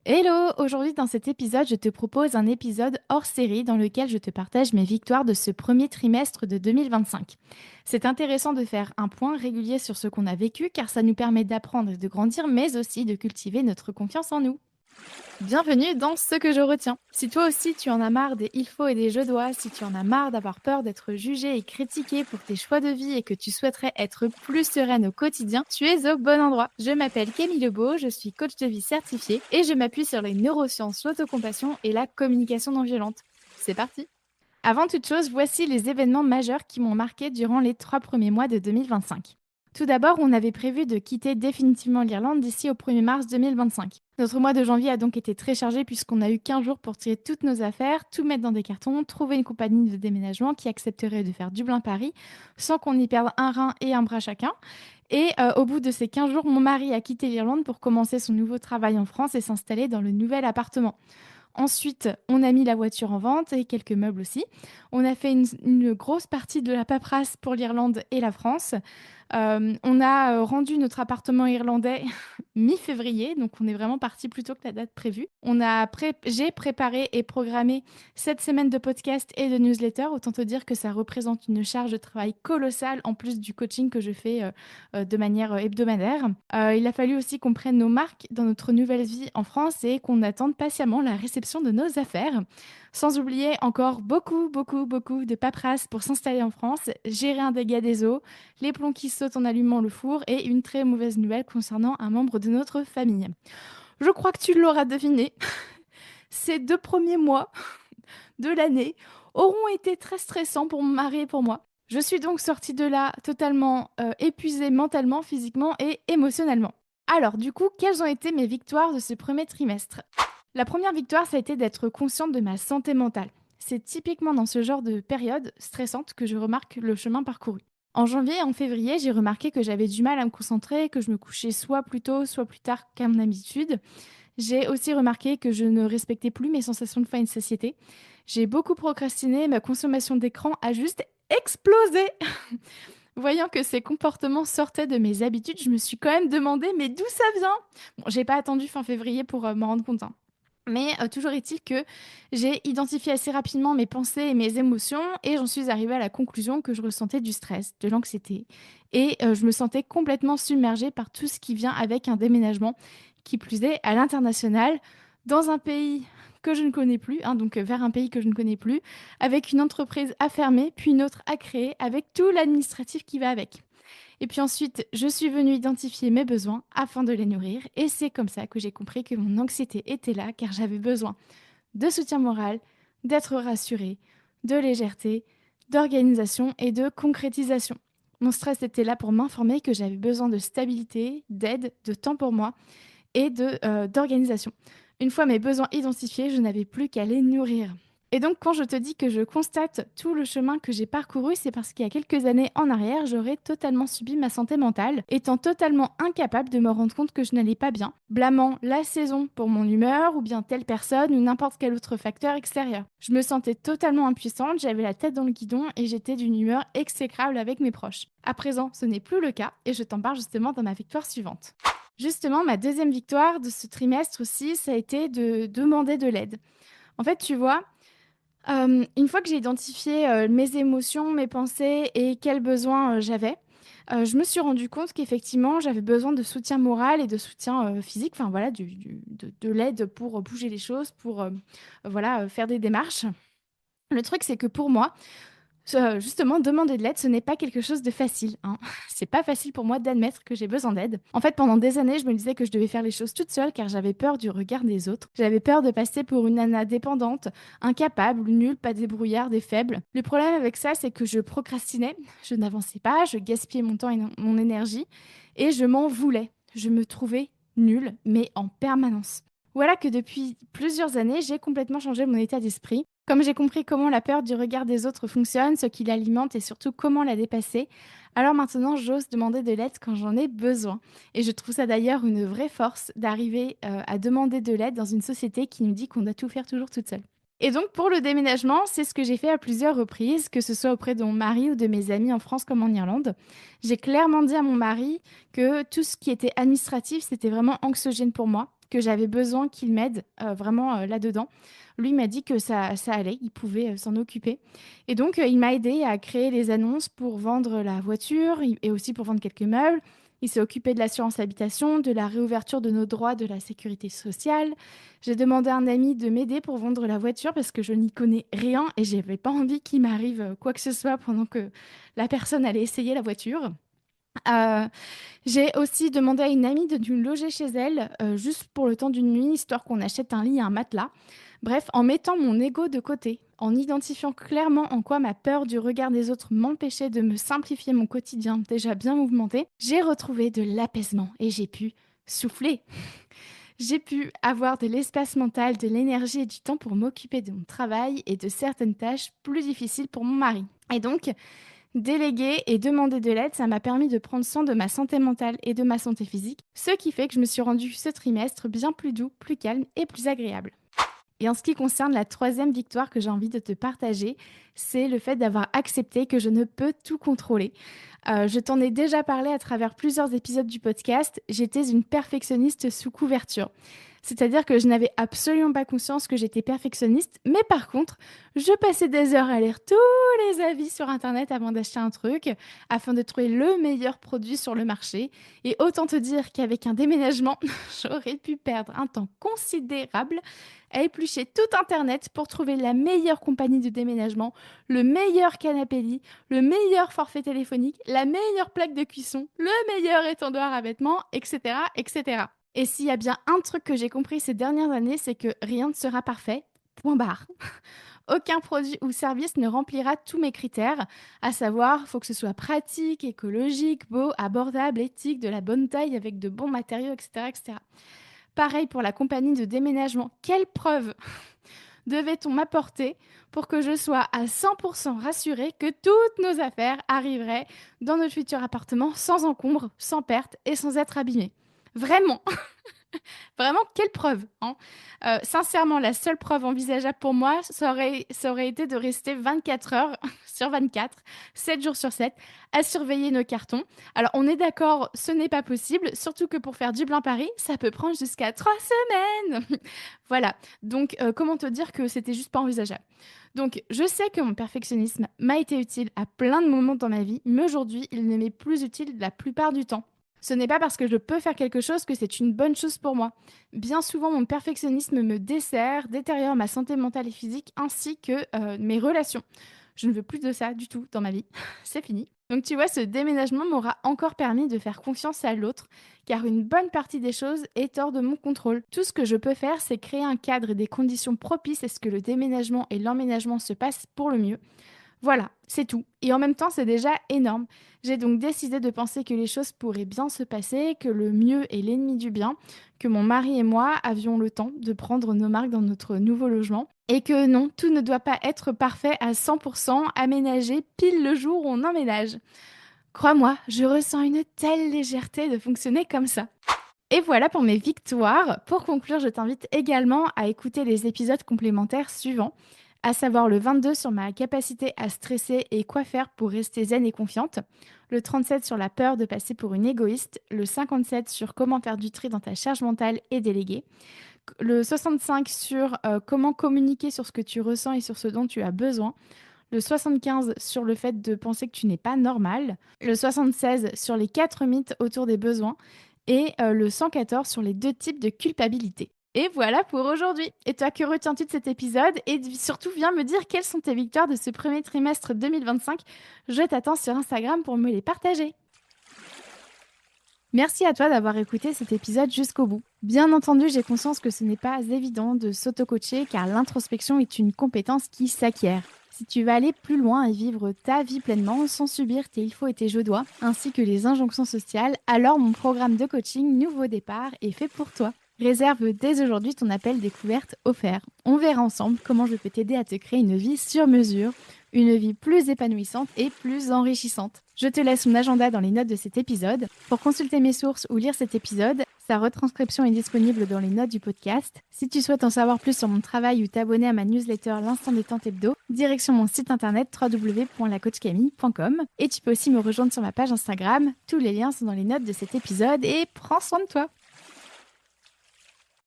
Hello! Aujourd'hui, dans cet épisode, je te propose un épisode hors série dans lequel je te partage mes victoires de ce premier trimestre de 2025. C'est intéressant de faire un point régulier sur ce qu'on a vécu car ça nous permet d'apprendre et de grandir, mais aussi de cultiver notre confiance en nous. Bienvenue dans Ce que je retiens. Si toi aussi tu en as marre des il faut et des je dois, si tu en as marre d'avoir peur d'être jugé et critiqué pour tes choix de vie et que tu souhaiterais être plus sereine au quotidien, tu es au bon endroit. Je m'appelle Camille Lebeau, je suis coach de vie certifiée et je m'appuie sur les neurosciences, l'autocompassion et la communication non violente. C'est parti! Avant toute chose, voici les événements majeurs qui m'ont marqué durant les 3 premiers mois de 2025. Tout d'abord, on avait prévu de quitter définitivement l'Irlande d'ici au 1er mars 2025. Notre mois de janvier a donc été très chargé puisqu'on a eu 15 jours pour trier toutes nos affaires, tout mettre dans des cartons, trouver une compagnie de déménagement qui accepterait de faire Dublin-Paris sans qu'on y perde un rein et un bras chacun. Et au bout de ces 15 jours, mon mari a quitté l'Irlande pour commencer son nouveau travail en France et s'installer dans le nouvel appartement. Ensuite, on a mis la voiture en vente et quelques meubles aussi. On a fait une grosse partie de la paperasse pour l'Irlande et la France. On a rendu notre appartement irlandais mi-février, donc on est vraiment parti plus tôt que la date prévue. J'ai préparé et programmé 7 semaines de podcast et de newsletter. Autant te dire que ça représente une charge de travail colossale en plus du coaching que je fais de manière hebdomadaire. Il a fallu aussi qu'on prenne nos marques dans notre nouvelle vie en France et qu'on attende patiemment la réception de nos affaires. Sans oublier encore beaucoup, beaucoup, beaucoup de paperasse pour s'installer en France, gérer un dégât des eaux, les plombs qui sautent en allumant le four et une très mauvaise nouvelle concernant un membre de notre famille. Je crois que tu l'auras deviné, ces 2 premiers mois de l'année auront été très stressants pour mon mari et pour moi. Je suis donc sortie de là totalement épuisée mentalement, physiquement et émotionnellement. Alors, du coup, quelles ont été mes victoires de ce premier trimestre? La première victoire, ça a été d'être consciente de ma santé mentale. C'est typiquement dans ce genre de période stressante que je remarque le chemin parcouru. En janvier et en février, j'ai remarqué que j'avais du mal à me concentrer, que je me couchais soit plus tôt, soit plus tard qu'à mon habitude. J'ai aussi remarqué que je ne respectais plus mes sensations de faim et de satiété. J'ai beaucoup procrastiné, ma consommation d'écran a juste explosé. Voyant que ces comportements sortaient de mes habitudes, je me suis quand même demandé mais d'où ça vient? Bon, j'ai pas attendu fin février pour m'en rendre compte, hein. Mais toujours est-il que j'ai identifié assez rapidement mes pensées et mes émotions et j'en suis arrivée à la conclusion que je ressentais du stress, de l'anxiété et je me sentais complètement submergée par tout ce qui vient avec un déménagement, qui plus est à l'international, dans un pays que je ne connais plus, hein, donc vers un pays que je ne connais plus, avec une entreprise à fermer, puis une autre à créer, avec tout l'administratif qui va avec. Et puis ensuite, je suis venue identifier mes besoins afin de les nourrir. Et c'est comme ça que j'ai compris que mon anxiété était là, car j'avais besoin de soutien moral, d'être rassurée, de légèreté, d'organisation et de concrétisation. Mon stress était là pour m'informer que j'avais besoin de stabilité, d'aide, de temps pour moi et d'organisation. Une fois mes besoins identifiés, je n'avais plus qu'à les nourrir. Et donc, quand je te dis que je constate tout le chemin que j'ai parcouru, c'est parce qu'il y a quelques années en arrière, j'aurais totalement subi ma santé mentale, étant totalement incapable de me rendre compte que je n'allais pas bien, blâmant la saison pour mon humeur, ou bien telle personne, ou n'importe quel autre facteur extérieur. Je me sentais totalement impuissante, j'avais la tête dans le guidon et j'étais d'une humeur exécrable avec mes proches. À présent, ce n'est plus le cas, et je t'en parle justement dans ma victoire suivante. Justement, ma deuxième victoire de ce trimestre aussi, ça a été de demander de l'aide. En fait, tu vois, une fois que j'ai identifié, mes émotions, mes pensées et quels besoins, j'avais, je me suis rendu compte qu'effectivement, j'avais besoin de soutien moral et de soutien, physique, enfin voilà, de l'aide pour bouger les choses, pour, voilà, faire des démarches. Le truc, c'est que pour moi, justement, demander de l'aide, ce n'est pas quelque chose de facile, hein. C'est pas facile pour moi d'admettre que j'ai besoin d'aide. En fait, pendant des années, je me disais que je devais faire les choses toute seule car j'avais peur du regard des autres. J'avais peur de passer pour une nana dépendante, incapable, nulle, pas débrouillarde et faible. Le problème avec ça, c'est que je procrastinais, je n'avançais pas, je gaspillais mon temps et mon énergie et je m'en voulais. Je me trouvais nulle, mais en permanence. Voilà que depuis plusieurs années, j'ai complètement changé mon état d'esprit. Comme j'ai compris comment la peur du regard des autres fonctionne, ce qui l'alimente et surtout comment la dépasser, alors maintenant j'ose demander de l'aide quand j'en ai besoin. Et je trouve ça d'ailleurs une vraie force d'arriver à demander de l'aide dans une société qui nous dit qu'on doit tout faire toujours toute seule. Et donc pour le déménagement, c'est ce que j'ai fait à plusieurs reprises, que ce soit auprès de mon mari ou de mes amis en France comme en Irlande. J'ai clairement dit à mon mari que tout ce qui était administratif, c'était vraiment anxiogène pour moi, que j'avais besoin qu'il m'aide vraiment là-dedans. Lui m'a dit que ça allait, il pouvait s'en occuper. Et donc, il m'a aidé à créer les annonces pour vendre la voiture et aussi pour vendre quelques meubles. Il s'est occupé de l'assurance habitation, de la réouverture de nos droits de la sécurité sociale. J'ai demandé à un ami de m'aider pour vendre la voiture parce que je n'y connais rien et j'avais pas envie qu'il m'arrive quoi que ce soit pendant que la personne allait essayer la voiture. Euh, j'ai aussi demandé à une amie de nous loger chez elle, juste pour le temps d'une nuit, histoire qu'on achète un lit et un matelas. Bref, en mettant mon ego de côté, en identifiant clairement en quoi ma peur du regard des autres m'empêchait de me simplifier mon quotidien déjà bien mouvementé, j'ai retrouvé de l'apaisement et j'ai pu souffler. J'ai pu avoir de l'espace mental, de l'énergie et du temps pour m'occuper de mon travail et de certaines tâches plus difficiles pour mon mari. Et donc, déléguer et demander de l'aide, ça m'a permis de prendre soin de ma santé mentale et de ma santé physique, ce qui fait que je me suis rendue ce trimestre bien plus doux, plus calme et plus agréable. Et en ce qui concerne la troisième victoire que j'ai envie de te partager, c'est le fait d'avoir accepté que je ne peux tout contrôler. Je t'en ai déjà parlé à travers plusieurs épisodes du podcast, j'étais une perfectionniste sous couverture. C'est-à-dire que je n'avais absolument pas conscience que j'étais perfectionniste, mais par contre, je passais des heures à lire tous les avis sur Internet avant d'acheter un truc, afin de trouver le meilleur produit sur le marché. Et autant te dire qu'avec un déménagement, j'aurais pu perdre un temps considérable à éplucher tout Internet pour trouver la meilleure compagnie de déménagement, le meilleur canapé lit, le meilleur forfait téléphonique, la meilleure plaque de cuisson, le meilleur étendoir à vêtements, etc., etc. Et s'il y a bien un truc que j'ai compris ces dernières années, c'est que rien ne sera parfait. Point barre. Aucun produit ou service ne remplira tous mes critères, à savoir, faut que ce soit pratique, écologique, beau, abordable, éthique, de la bonne taille, avec de bons matériaux, etc., etc. Pareil pour la compagnie de déménagement. Quelle preuve devait-on m'apporter pour que je sois à 100% rassurée que toutes nos affaires arriveraient dans notre futur appartement sans encombre, sans perte et sans être abîmées? Vraiment, vraiment, quelle preuve, hein. Sincèrement, la seule preuve envisageable pour moi, ça aurait été de rester 24 heures sur 24, 7 jours sur 7, à surveiller nos cartons. Alors, on est d'accord, ce n'est pas possible, surtout que pour faire Dublin-Paris, ça peut prendre jusqu'à 3 semaines. Voilà, donc comment te dire que c'était juste pas envisageable. Donc, je sais que mon perfectionnisme m'a été utile à plein de moments dans ma vie, mais aujourd'hui, il ne m'est plus utile la plupart du temps. Ce n'est pas parce que je peux faire quelque chose que c'est une bonne chose pour moi. Bien souvent, mon perfectionnisme me dessert, détériore ma santé mentale et physique, ainsi que mes relations. Je ne veux plus de ça du tout dans ma vie. C'est fini. Donc tu vois, ce déménagement m'aura encore permis de faire confiance à l'autre, car une bonne partie des choses est hors de mon contrôle. Tout ce que je peux faire, c'est créer un cadre et des conditions propices à ce que le déménagement et l'emménagement se passent pour le mieux. Voilà, c'est tout. Et en même temps, c'est déjà énorme. J'ai donc décidé de penser que les choses pourraient bien se passer, que le mieux est l'ennemi du bien, que mon mari et moi avions le temps de prendre nos marques dans notre nouveau logement, et que non, tout ne doit pas être parfait à 100%, aménagé pile le jour où on emménage. Crois-moi, je ressens une telle légèreté de fonctionner comme ça. Et voilà pour mes victoires. Pour conclure, je t'invite également à écouter les épisodes complémentaires suivants, à savoir le 22 sur ma capacité à stresser et quoi faire pour rester zen et confiante, le 37 sur la peur de passer pour une égoïste, le 57 sur comment faire du tri dans ta charge mentale et déléguer, le 65 sur comment communiquer sur ce que tu ressens et sur ce dont tu as besoin, le 75 sur le fait de penser que tu n'es pas normal, le 76 sur les 4 mythes autour des besoins et le 114 sur les 2 types de culpabilité. Et voilà pour aujourd'hui. Et toi, que retiens-tu de cet épisode? Et surtout, viens me dire quelles sont tes victoires de ce premier trimestre 2025. Je t'attends sur Instagram pour me les partager. Merci à toi d'avoir écouté cet épisode jusqu'au bout. Bien entendu, j'ai conscience que ce n'est pas évident de s'auto-coacher car l'introspection est une compétence qui s'acquiert. Si tu vas aller plus loin et vivre ta vie pleinement sans subir tes il faut et tes je dois, ainsi que les injonctions sociales, alors mon programme de coaching Nouveau Départ est fait pour toi. Réserve dès aujourd'hui ton appel découverte offert. On verra ensemble comment je peux t'aider à te créer une vie sur mesure, une vie plus épanouissante et plus enrichissante. Je te laisse mon agenda dans les notes de cet épisode. Pour consulter mes sources ou lire cet épisode, sa retranscription est disponible dans les notes du podcast. Si tu souhaites en savoir plus sur mon travail ou t'abonner à ma newsletter L'Instant Détente Hebdo, direction mon site internet www.lacoachcamille.com. Et tu peux aussi me rejoindre sur ma page Instagram. Tous les liens sont dans les notes de cet épisode et prends soin de toi.